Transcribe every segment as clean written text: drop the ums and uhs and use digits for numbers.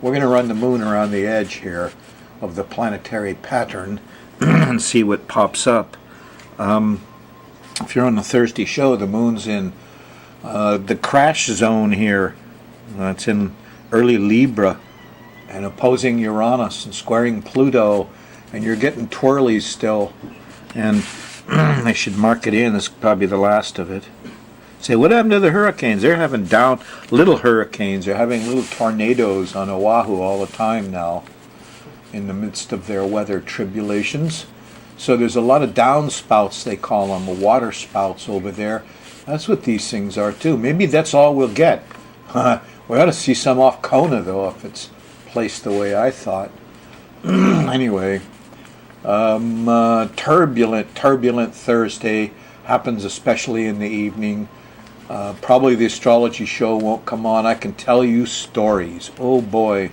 we're going to run the moon around the edge here of the planetary pattern and see what pops up. If you're on the Thursday show, the moon's in the crash zone here. It's in early Libra and opposing Uranus and squaring Pluto, and you're getting twirlies still. And I should mark it in. This is probably the last of it. Say, what happened to the hurricanes? They're having little hurricanes. They're having little tornadoes on Oahu all the time now in the midst of their weather tribulations. So there's a lot of downspouts, they call them, the water spouts over there. That's what these things are too. Maybe that's all we'll get. We ought to see some off Kona though, if it's placed the way I thought. Anyway, turbulent Thursday happens especially in the evening. Probably the astrology show won't come on. I can tell you stories. Oh boy.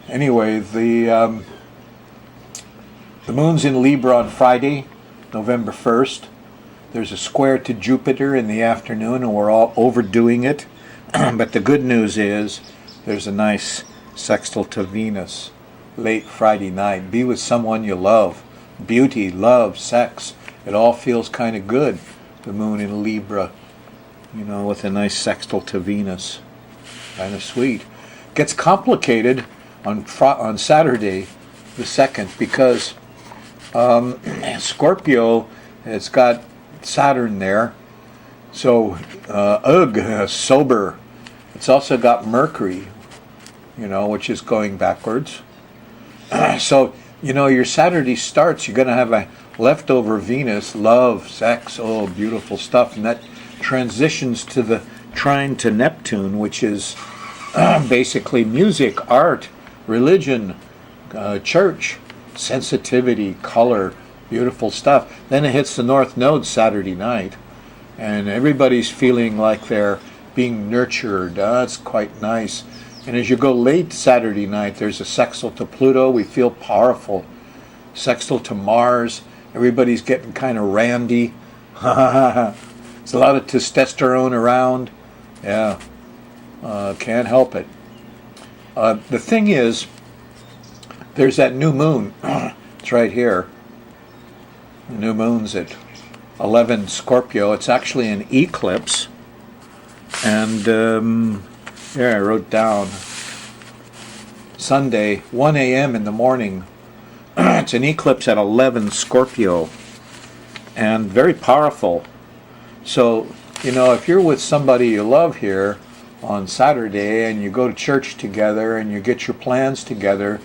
Anyway, the moon's in Libra on Friday, November 1st. There's a square to Jupiter in the afternoon, and we're all overdoing it. But the good news is there's a nice sextile to Venus late Friday night. Be with someone you love. Beauty, love, sex. It all feels kind of good. The moon in Libra, with a nice sextile to Venus. Kind of sweet. Gets complicated on Saturday the 2nd because Scorpio, it's got Saturn there. So, sober. It's also got Mercury, which is going backwards. So, your Saturday starts, you're going to have a leftover Venus, love, sex, oh, beautiful stuff. And that transitions to the trine to Neptune, which is basically music, art, religion, church, sensitivity, color, beautiful stuff. Then it hits the North Node Saturday night, and everybody's feeling like they're being nurtured. That's quite nice. And as you go late Saturday night, there's a sextile to Pluto. We feel powerful. Sextile to Mars. Everybody's getting kind of randy. There's a lot of testosterone around. Yeah. Can't help it. The thing is, there's that new moon. It's right here. The new moon's at 11 Scorpio. It's actually an eclipse. And I wrote down Sunday, 1 a.m. in the morning. It's an eclipse at 11 Scorpio. And very powerful. So, if you're with somebody you love here on Saturday and you go to church together and you get your plans together,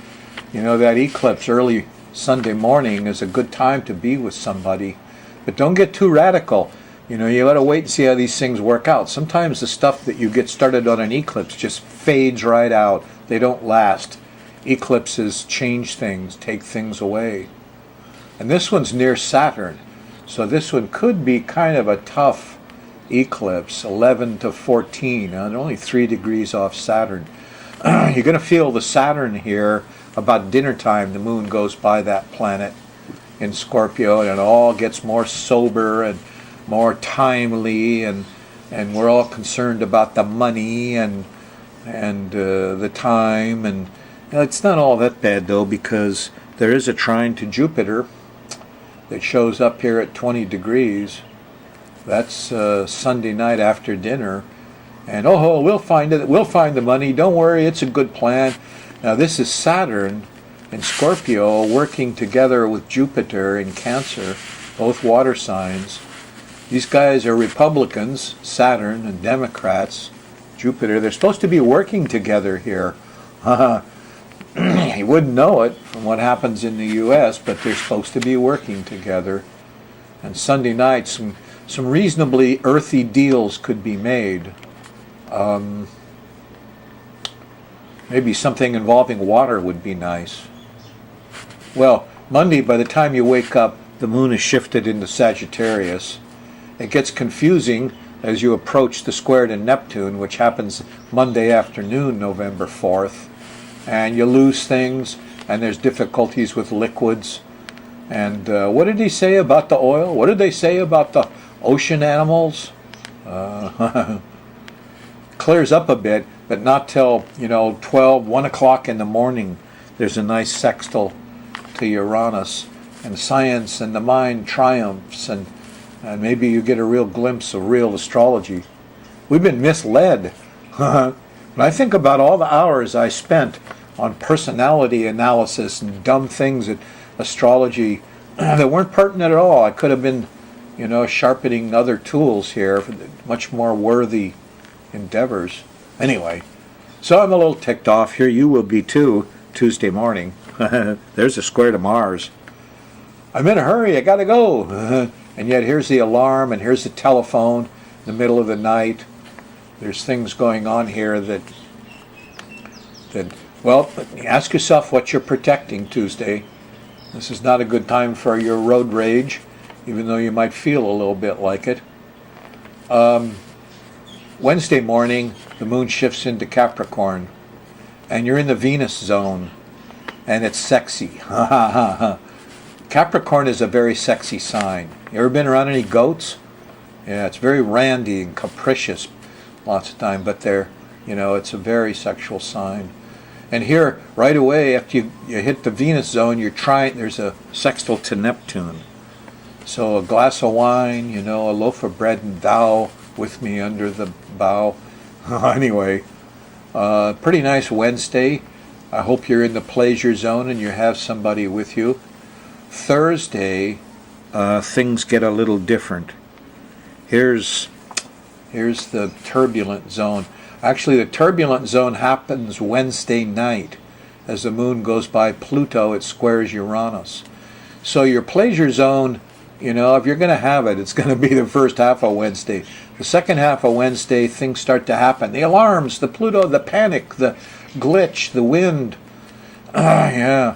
that eclipse early Sunday morning is a good time to be with somebody. But don't get too radical. You got to wait and see how these things work out. Sometimes the stuff that you get started on an eclipse just fades right out. They don't last. Eclipses change things, take things away. And this one's near Saturn. So this one could be kind of a tough eclipse, 11 to 14, and only 3 degrees off Saturn. You're going to feel the Saturn here about dinner time. The moon goes by that planet in Scorpio, and it all gets more sober and more timely, and we're all concerned about the money and the time, and it's not all that bad though, because there is a trine to Jupiter that shows up here at 20 degrees. That's Sunday night after dinner, and we'll find it. We'll find the money. Don't worry, it's a good plan. Now this is Saturn and Scorpio working together with Jupiter in Cancer, both water signs. These guys are Republicans, Saturn, and Democrats, Jupiter. They're supposed to be working together here. You wouldn't know it from what happens in the U.S., but they're supposed to be working together. And Sunday night, some reasonably earthy deals could be made. Maybe something involving water would be nice. Well, Monday, by the time you wake up, the moon is shifted into Sagittarius. It gets confusing as you approach the square to Neptune, which happens Monday afternoon, November 4th. And you lose things, and there's difficulties with liquids. And what did he say about the oil? What did they say about the ocean animals? Clears up a bit. but not till, 12, 1 o'clock in the morning. There's a nice sextile to Uranus, and science and the mind triumphs, and maybe you get a real glimpse of real astrology. We've been misled. When I think about all the hours I spent on personality analysis and dumb things at astrology that weren't pertinent at all, I could have been, sharpening other tools here for much more worthy endeavors. Anyway, so I'm a little ticked off here. You will be too, Tuesday morning. There's a square to Mars. I'm in a hurry, I gotta go. And yet here's the alarm, and here's the telephone in the middle of the night. There's things going on here that well, ask yourself what you're protecting Tuesday. This is not a good time for your road rage, even though you might feel a little bit like it. Wednesday morning, the moon shifts into Capricorn, and you're in the Venus zone, and it's sexy. Capricorn is a very sexy sign. You ever been around any goats? Yeah, it's very randy and capricious lots of time, but it's a very sexual sign. And here, right away, after you hit the Venus zone, there's a sextile to Neptune. So a glass of wine, a loaf of bread, and thou with me under the bough. Anyway, pretty nice Wednesday. I hope you're in the pleasure zone and you have somebody with you. Thursday, things get a little different. Here's the turbulent zone. Actually, the turbulent zone happens Wednesday night. As the moon goes by Pluto, it squares Uranus. So your pleasure zone, if you're going to have it, it's going to be the first half of Wednesday. The second half of Wednesday, things start to happen. The alarms, the Pluto, the panic, the glitch, the wind. Yeah.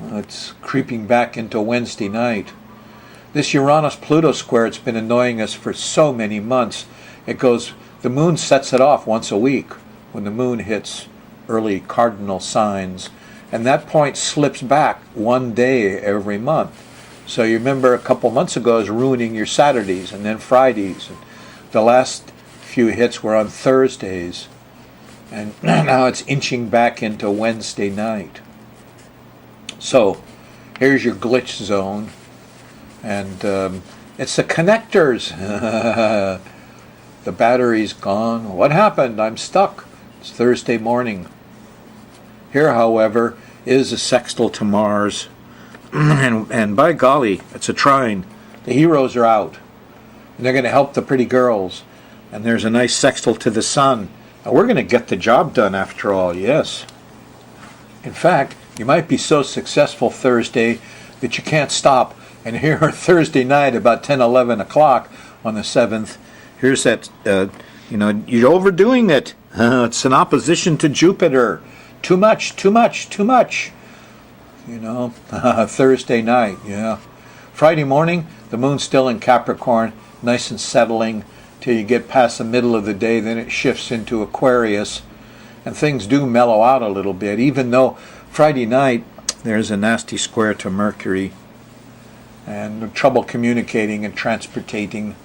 It's creeping back into Wednesday night. This Uranus-Pluto square, it's been annoying us for so many months. The moon sets it off once a week when the moon hits early cardinal signs. And that point slips back one day every month. So you remember a couple months ago it was ruining your Saturdays and then Fridays. And the last few hits were on Thursdays. And now it's inching back into Wednesday night. So here's your glitch zone. And it's the connectors. The battery's gone. What happened? I'm stuck. It's Thursday morning. Here, however, is a sextile to Mars. And by golly, it's a trine. The heroes are out. And they're going to help the pretty girls. And there's a nice sextile to the sun. And we're going to get the job done after all, yes. In fact, you might be so successful Thursday that you can't stop. And here Thursday night about 10, 11 o'clock on the 7th, here's that, you're overdoing it. It's an opposition to Jupiter. Too much. Thursday night, yeah. Friday morning, the moon's still in Capricorn, nice and settling till you get past the middle of the day. Then it shifts into Aquarius, and things do mellow out a little bit, even though Friday night there's a nasty square to Mercury and trouble communicating and transportating.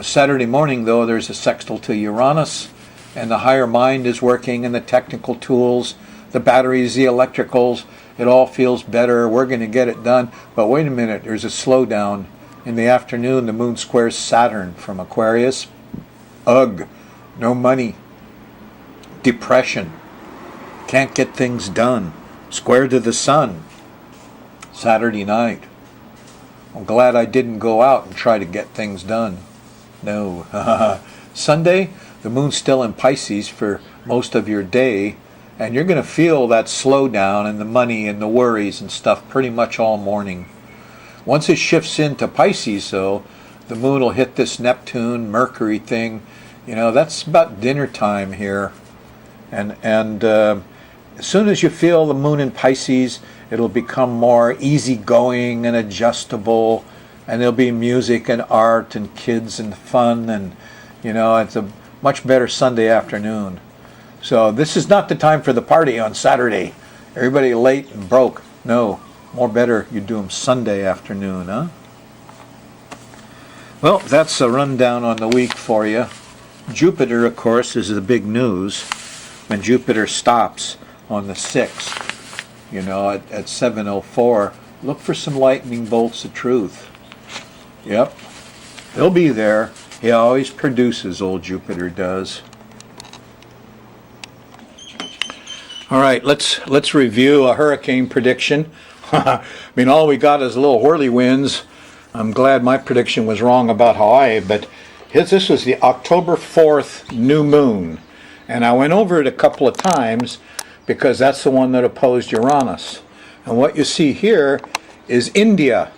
Saturday morning, though, there's a sextile to Uranus, and the higher mind is working, and the technical tools, the batteries, the electricals, it all feels better. We're going to get it done. But wait a minute, there's a slowdown. In the afternoon, the moon squares Saturn from Aquarius. Ugh, no money. Depression. Can't get things done. Square to the sun. Saturday night. I'm glad I didn't go out and try to get things done. No. Sunday, the moon's still in Pisces for most of your day, and you're going to feel that slowdown and the money and the worries and stuff pretty much all morning. Once it shifts into Pisces, though, the moon will hit this Neptune, Mercury thing. That's about dinner time here. And as soon as you feel the moon in Pisces, it'll become more easygoing and adjustable, and there'll be music and art and kids and fun, and it's a much better Sunday afternoon. So this is not the time for the party on Saturday. Everybody late and broke. No, more better you do them Sunday afternoon, huh? Well, that's a rundown on the week for you. Jupiter, of course, is the big news. When Jupiter stops on the 6th, you know, at 7:04, look for some lightning bolts of truth. Yep, he'll be there. He always produces, old Jupiter does. All right, let's review a hurricane prediction. I mean, all we got is little whirly winds. I'm glad my prediction was wrong about Hawaii, but this was the October 4th new moon. And I went over it a couple of times because that's the one that opposed Uranus. And what you see here is India.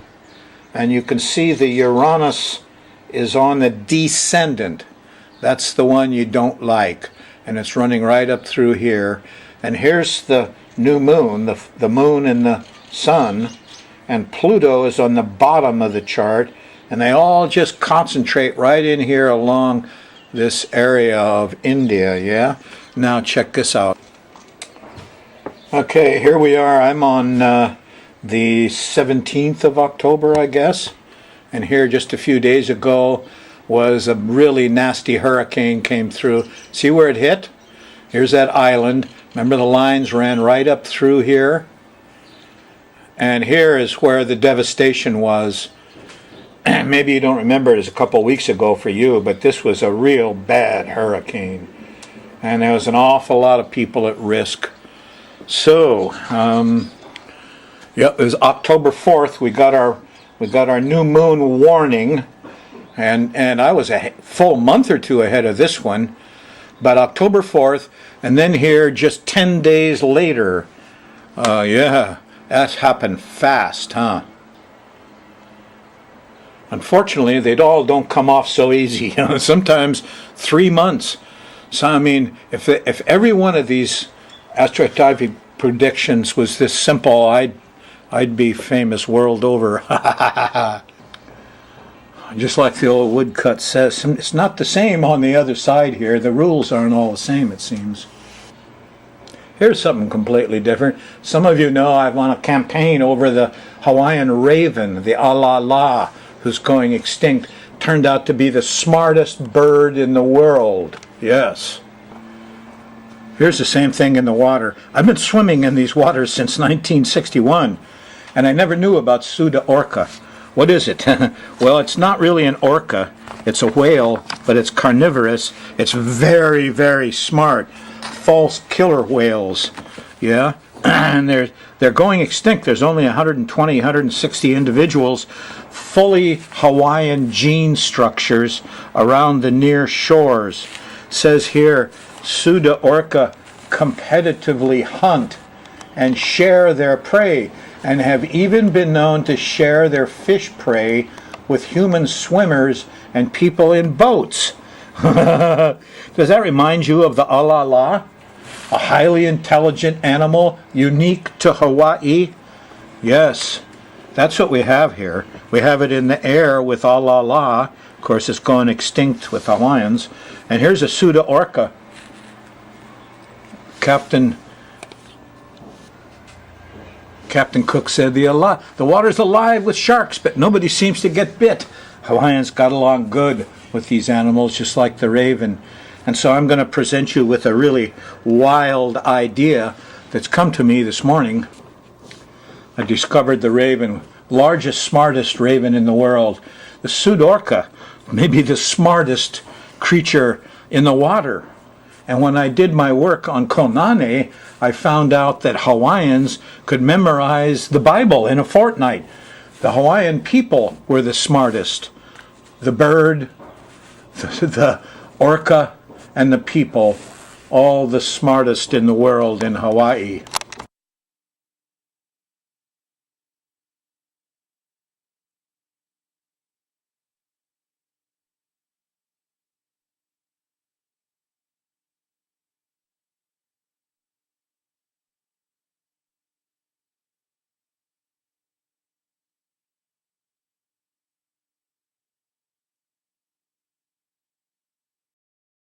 And you can see the Uranus is on the descendant. That's the one you don't like. And it's running right up through here. And here's the new moon, the moon and the sun. And Pluto is on the bottom of the chart. And they all just concentrate right in here along this area of India, yeah? Now check this out. Okay, here we are. I'm on the 17th of October, I guess. And here just a few days ago was a really nasty hurricane came through. See where it hit? Here's that island. Remember the lines ran right up through here? And here is where the devastation was. Maybe you don't remember it as a couple of weeks ago for you, but this was a real bad hurricane. And there was an awful lot of people at risk. So, it was October 4th. We got our new moon warning, and I was a full month or two ahead of this one. But October 4th, and then here just 10 days later. Yeah, that's happened fast, huh? Unfortunately, they all don't come off so easy. Sometimes 3 months. So I mean, if every one of these astrology predictions was this simple, I'd be famous world over. Just like the old woodcut says, it's not the same on the other side here. The rules aren't all the same, it seems. Here's something completely different. Some of you know I'm on a campaign over the Hawaiian raven, the alala, who's going extinct. Turned out to be the smartest bird in the world. Yes. Here's the same thing in the water. I've been swimming in these waters since 1961, and I never knew about Suda orca. What is it? Well, it's not really an orca. It's a whale, but it's carnivorous. It's very, very smart. False killer whales. Yeah? And they're going extinct. There's only 120, 160 individuals, fully Hawaiian gene structures around the near shores. It says here, Suda orca competitively hunt and share their prey, and have even been known to share their fish prey with human swimmers and people in boats. Does that remind you of the alala? A highly intelligent animal unique to Hawaii? Yes, that's what we have here. We have it in the air with alala. Of course, it's gone extinct with Hawaiians. And here's a Suda orca. Captain Cook said the water's alive with sharks, but nobody seems to get bit. Hawaiians got along good with these animals, just like the raven. And so I'm going to present you with a really wild idea that's come to me this morning. I discovered the raven, largest, smartest raven in the world. The Suda orca, maybe the smartest creature in the water. And when I did my work on Konane, I found out that Hawaiians could memorize the Bible in a fortnight. The Hawaiian people were the smartest. The bird, the orca, and the people, all the smartest in the world in Hawaii.